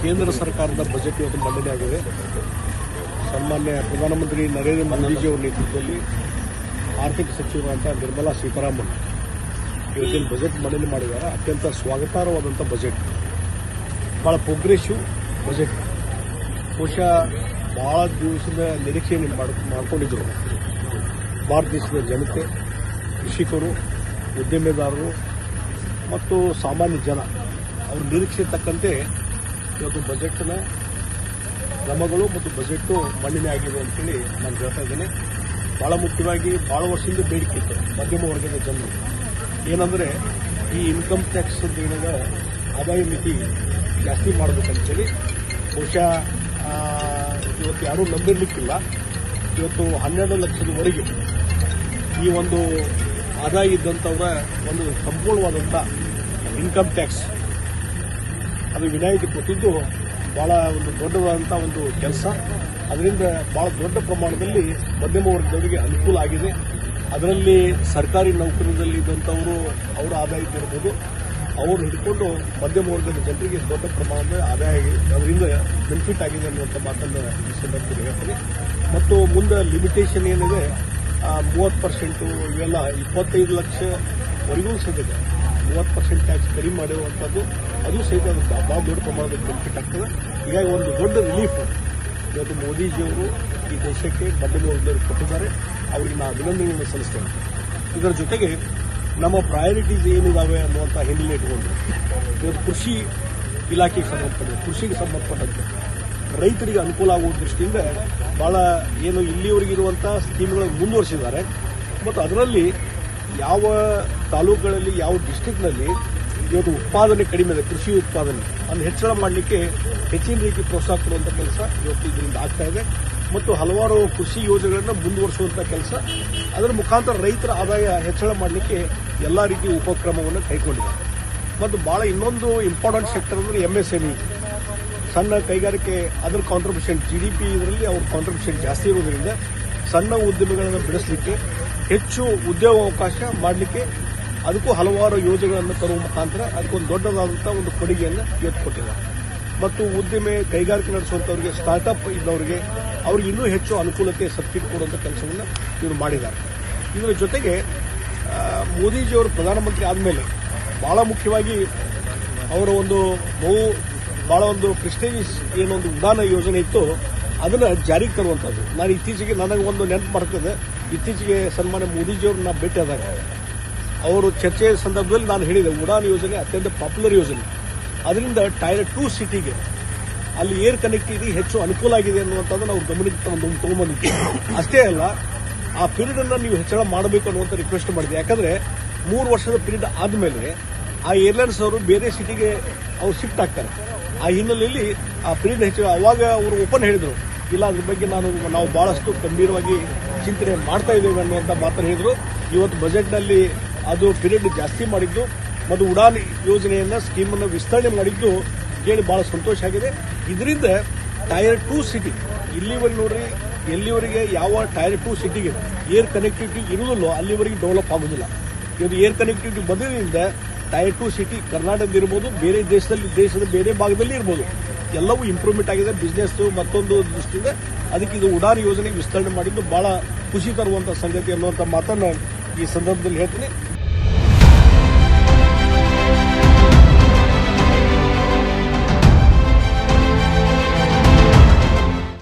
ಕೇಂದ್ರ ಸರ್ಕಾರದ ಬಜೆಟ್ ಇವತ್ತು ಮಂಡನೆ ಆಗಿದೆ. ಸನ್ಮಾನ್ಯ ಪ್ರಧಾನಮಂತ್ರಿ ನರೇಂದ್ರ ಮೋದಿಜಿಯವರ ನೇತೃತ್ವದಲ್ಲಿ ಆರ್ಥಿಕ ಸಚಿವರಾದಂಥ ನಿರ್ಮಲಾ ಸೀತಾರಾಮನ್ ಇವತ್ತಿನ ಬಜೆಟ್ ಮಂಡನೆ ಮಾಡಿದ್ದಾರೆ. ಅತ್ಯಂತ ಸ್ವಾಗತಾರ್ಹವಾದಂಥ ಬಜೆಟ್, ಭಾಳ ಪ್ರೋಗ್ರೆಸಿವ್ ಬಜೆಟ್. ಬಹುಶಃ ಭಾಳ ದಿವಸದ ನಿರೀಕ್ಷೆಯನ್ನು ಮಾಡಿಕೊಂಡಿದ್ದರು ಭಾರತ ದೇಶದ ಜನತೆ, ಕೃಷಿಕರು, ಉದ್ಯಮೆದಾರರು ಮತ್ತು ಸಾಮಾನ್ಯ ಜನ. ಅವ್ರ ನಿರೀಕ್ಷೆ ತಕ್ಕಂತೆ ಇವತ್ತು ಬಜೆಟ್ನ ಕ್ರಮಗಳು ಮತ್ತು ಬಜೆಟ್ಟು ಮಂಡನೆ ಆಗಿದೆ ಅಂತೇಳಿ ನಾನು ಹೇಳ್ತಾ ಇದ್ದೇನೆ. ಭಾಳ ಮುಖ್ಯವಾಗಿ ಭಾಳ ವರ್ಷದಿಂದ ಬೇಡಿಕೆ ಇತ್ತು ಮಧ್ಯಮ ವರ್ಗದ ಜನರು. ಏನಂದರೆ ಈ ಇನ್ಕಮ್ ಟ್ಯಾಕ್ಸ್ ಏನಾದ ಆದಾಯ ಮಿತಿ ಜಾಸ್ತಿ ಮಾಡಬೇಕಂತೇಳಿ. ಬಹುಶಃ ಇವತ್ತು ಯಾರೂ ನಂಬಿರಲಿಕ್ಕಿಲ್ಲ. ಇವತ್ತು 12 ಲಕ್ಷದವರೆಗೆ ಈ ಒಂದು ಆದಾಯ ಇದ್ದಂಥವರ ಒಂದು ಸಂಪೂರ್ಣವಾದಂಥ ಇನ್ಕಮ್ ಟ್ಯಾಕ್ಸ್ ಅದು ವಿನಾಯಿತಿ ಕೊಟ್ಟಿದ್ದು ಭಾಳ ಒಂದು ದೊಡ್ಡದಾದಂಥ ಒಂದು ಕೆಲಸ. ಅದರಿಂದ ಭಾಳ ದೊಡ್ಡ ಪ್ರಮಾಣದಲ್ಲಿ ಮಧ್ಯಮ ವರ್ಗದವರಿಗೆ ಅನುಕೂಲ ಆಗಿದೆ. ಅದರಲ್ಲಿ ಸರ್ಕಾರಿ ನೌಕರದಲ್ಲಿ ಇದ್ದಂಥವರು ಅವರ ಆದಾಯ ಇರ್ಬೋದು, ಅವರು ಹಿಡ್ಕೊಂಡು ಮಧ್ಯಮ ವರ್ಗದ ಜನರಿಗೆ ದೊಡ್ಡ ಪ್ರಮಾಣದ ಆದಾಯ ಆಗಿದೆ, ಅದರಿಂದ ಬೆನಿಫಿಟ್ ಆಗಿದೆ ಅನ್ನುವಂಥ ಮಾತನ್ನು ಈ ಸಂದರ್ಭದಲ್ಲಿ ಹೇಳ್ತೀನಿ. ಮತ್ತು ಮುಂದೆ ಲಿಮಿಟೇಷನ್ ಏನಿದೆ 30% ಇವೆಲ್ಲ 25 ಲಕ್ಷವರೆಗೂ ಸಹಿತ 30% ಟ್ಯಾಕ್ಸ್ ಕಡಿಮೆ ಮಾಡಿರುವಂಥದ್ದು, ಅದು ಸಹಿತ ಭಾಳ ದೊಡ್ಡ ಪ್ರಮಾಣದ ಬೆನಿಫಿಟ್ ಆಗ್ತದೆ. ಹೀಗಾಗಿ ಒಂದು ದೊಡ್ಡ ರಿಲೀಫ್ ಇವತ್ತು ಮೋದಿಜಿಯವರು ಈ ದೇಶಕ್ಕೆ ಮಧ್ಯಮ ವರ್ಗದವರು ಕೊಟ್ಟಿದ್ದಾರೆ. ಅವರಿಗೆ ನಾನು ಅಭಿನಂದನೆಯನ್ನು ಸಲ್ಲಿಸ್ತೇನೆ. ಇದರ ಜೊತೆಗೆ ನಮ್ಮ ಪ್ರಯಾರಿಟೀಸ್ ಏನಿದಾವೆ ಅನ್ನುವಂಥ ಹಿನ್ನೆಲೆ ಇಟ್ಕೊಂಡು ಇವತ್ತು ಕೃಷಿ ಇಲಾಖೆಗೆ ಸಂಬಂಧಪಟ್ಟಂತೆ, ಕೃಷಿಗೆ ಸಂಬಂಧಪಟ್ಟಂತೆ ರೈತರಿಗೆ ಅನುಕೂಲ ಆಗುವ ದೃಷ್ಟಿಯಿಂದ ಭಾಳ ಏನು ಇಲ್ಲಿವರೆಗಿರುವಂಥ ಸ್ಕೀಮ್ಗಳನ್ನು ಮುಂದುವರಿಸಿದ್ದಾರೆ. ಮತ್ತು ಅದರಲ್ಲಿ ಯಾವ ತಾಲೂಕುಗಳಲ್ಲಿ, ಯಾವ ಡಿಸ್ಟಿಕ್ನಲ್ಲಿ ಇವತ್ತು ಉತ್ಪಾದನೆ ಕಡಿಮೆ ಇದೆ, ಕೃಷಿ ಉತ್ಪಾದನೆ ಅದನ್ನು ಹೆಚ್ಚಳ ಮಾಡಲಿಕ್ಕೆ ಹೆಚ್ಚಿನ ರೀತಿ ಪ್ರೋತ್ಸಾಹ ಕೊಡುವಂಥ ಕೆಲಸ ಇವತ್ತು ಇದರಿಂದ ಆಗ್ತಾ ಇದೆ. ಮತ್ತು ಹಲವಾರು ಕೃಷಿ ಯೋಜನೆಗಳನ್ನು ಮುಂದುವರಿಸುವಂಥ ಕೆಲಸ, ಅದರ ಮುಖಾಂತರ ರೈತರ ಆದಾಯ ಹೆಚ್ಚಳ ಮಾಡಲಿಕ್ಕೆ ಎಲ್ಲ ರೀತಿಯ ಉಪಕ್ರಮವನ್ನು ಕೈಗೊಂಡಿದ್ದಾರೆ. ಮತ್ತು ಭಾಳ ಇನ್ನೊಂದು ಇಂಪಾರ್ಟೆಂಟ್ ಸೆಕ್ಟರ್ ಅಂದರೆ MSME, ಸಣ್ಣ ಕೈಗಾರಿಕೆ. ಅದರ ಕಾಂಟ್ರಿಬ್ಯೂಷನ್ GDP ಇದರಲ್ಲಿ ಅವ್ರ ಕಾಂಟ್ರಿಬ್ಯೂಷನ್ ಜಾಸ್ತಿ ಇರೋದ್ರಿಂದ ಸಣ್ಣ ಉದ್ಯಮಿಗಳನ್ನು ಬೆಳೆಸಲಿಕ್ಕೆ, ಹೆಚ್ಚು ಉದ್ಯೋಗಾವಕಾಶ ಮಾಡಲಿಕ್ಕೆ ಅದಕ್ಕೂ ಹಲವಾರು ಯೋಜನೆಗಳನ್ನು ತರುವ ಮುಖಾಂತರ ಅದಕ್ಕೊಂದು ದೊಡ್ಡದಾದಂಥ ಒಂದು ಕೊಡುಗೆಯನ್ನು ಇವತ್ತು ಕೊಟ್ಟಿದ್ದಾರೆ. ಮತ್ತು ಉದ್ಯಮೆ ಕೈಗಾರಿಕೆ ನಡೆಸುವಂಥವ್ರಿಗೆ, ಸ್ಟಾರ್ಟಪ್ ಇದ್ದವರಿಗೆ ಅವ್ರಿಗೆ ಇನ್ನೂ ಹೆಚ್ಚು ಅನುಕೂಲತೆ, ಸಬ್ಸಿಡಿ ಕೊಡುವಂಥ ಕೆಲಸವನ್ನು ಇವರು ಮಾಡಿದ್ದಾರೆ. ಇದರ ಜೊತೆಗೆ ಮೋದಿಜಿಯವರು ಪ್ರಧಾನಮಂತ್ರಿ ಆದಮೇಲೆ ಭಾಳ ಮುಖ್ಯವಾಗಿ ಅವರ ಒಂದು ಭಾಳ ಒಂದು ಪ್ರೆಸ್ಟೇಜಿಯಸ್ ಏನೊಂದು ಉಡಾನ ಯೋಜನೆ ಇತ್ತು, ಅದನ್ನು ಜಾರಿಗೆ ತರುವಂಥದ್ದು. ನಾನು ಇತ್ತೀಚೆಗೆ ನನಗೆ ಒಂದು ನೆನಪು ಬರ್ತದೆ. ಇತ್ತೀಚೆಗೆ ಸನ್ಮಾನ್ಯ ಮೋದಿಜಿಯವರು ನಾವು ಭೇಟಿಯಾದಾಗ ಅವರು ಚರ್ಚೆಯ ಸಂದರ್ಭದಲ್ಲಿ ನಾನು ಹೇಳಿದೆ, ಉಡಾನ್ ಯೋಜನೆ ಅತ್ಯಂತ ಪಾಪ್ಯುಲರ್ ಯೋಜನೆ. ಅದರಿಂದ Tier 2 ಸಿಟಿಗೆ ಅಲ್ಲಿ ಏರ್ ಕನೆಕ್ಟಿವಿಟಿ ಹೆಚ್ಚು ಅನುಕೂಲ ಆಗಿದೆ ಅನ್ನುವಂಥದ್ದನ್ನು ಅವ್ರು ಗಮನಕ್ಕೆ ತೊಗೊಂಡ್ಬಂದಿತ್ತು. ಅಷ್ಟೇ ಅಲ್ಲ, ಆ ಪೀರಿಯಡನ್ನು ನೀವು ಹೆಚ್ಚಳ ಮಾಡಬೇಕು ಅನ್ನುವಂಥ ರಿಕ್ವೆಸ್ಟ್ ಮಾಡಿದೆ. ಯಾಕಂದರೆ 3 ವರ್ಷದ ಪೀರಿಯಡ್ ಆದಮೇಲೆ ಆ ಏರ್ಲೈನ್ಸ್ ಅವರು ಬೇರೆ ಸಿಟಿಗೆ ಅವ್ರು ಶಿಫ್ಟ್ ಆಗ್ತಾರೆ. ಆ ಹಿನ್ನೆಲೆಯಲ್ಲಿ ಆ ಪೀರಿಯಡ್ ಹೆಚ್ಚು, ಅವಾಗ ಅವರು ಓಪನ್ ಹೇಳಿದರು, ಇಲ್ಲ ಅದ್ರ ಬಗ್ಗೆ ನಾವು ಭಾಳಷ್ಟು ಗಂಭೀರವಾಗಿ ಚಿಂತನೆ ಮಾಡ್ತಾ ಇದ್ದೇವೆ ಅನ್ನುವಂಥ ಮಾತನ್ನು ಹೇಳಿದರು. ಇವತ್ತು ಬಜೆಟ್ನಲ್ಲಿ ಅದು ಪೀರಿಯಡ್ ಜಾಸ್ತಿ ಮಾಡಿದ್ದು ಮತ್ತು ಉಡಾನ್ ಯೋಜನೆಯನ್ನು, ಸ್ಕೀಮನ್ನು ವಿಸ್ತರಣೆ ಮಾಡಿದ್ದು ಕೇಳಿ ಭಾಳ ಸಂತೋಷ ಆಗಿದೆ. ಇದರಿಂದ Tier 2 ಸಿಟಿ ಇಲ್ಲಿವರೆಗೆ ನೋಡ್ರಿ, ಎಲ್ಲಿವರೆಗೆ ಯಾವ Tier 2 ಸಿಟಿಗೆ ಏರ್ ಕನೆಕ್ಟಿವಿಟಿ ಇರುವುದಿಲ್ಲೋ ಅಲ್ಲಿವರೆಗೆ ಡೆವಲಪ್ ಆಗೋದಿಲ್ಲ. ಇವತ್ತು ಏರ್ ಕನೆಕ್ಟಿವಿಟಿ ಬಂದಿದ್ದರಿಂದ Tier 2 ಸಿಟಿ ಕರ್ನಾಟಕದಿರ್ಬೋದು, ಬೇರೆ ದೇಶದ ಬೇರೆ ಭಾಗದಲ್ಲಿ ಇರ್ಬೋದು, ಎಲ್ಲವೂ ಇಂಪ್ರೂವ್ಮೆಂಟ್ ಆಗಿದೆ. ಬಿಸ್ನೆಸ್ ಮತ್ತೊಂದು ದೃಷ್ಟಿಯಿಂದ ಅದಕ್ಕೆ ಇದು ಉಡಾನ್ ಯೋಜನೆ ವಿಸ್ತರಣೆ ಮಾಡಿದ್ದು ಭಾಳ ಖುಷಿ ತರುವಂಥ ಸಂಗತಿ ಅನ್ನುವಂಥ ಮಾತನ್ನು ಈ ಸಂದರ್ಭದಲ್ಲಿ ಹೇಳ್ತೀನಿ.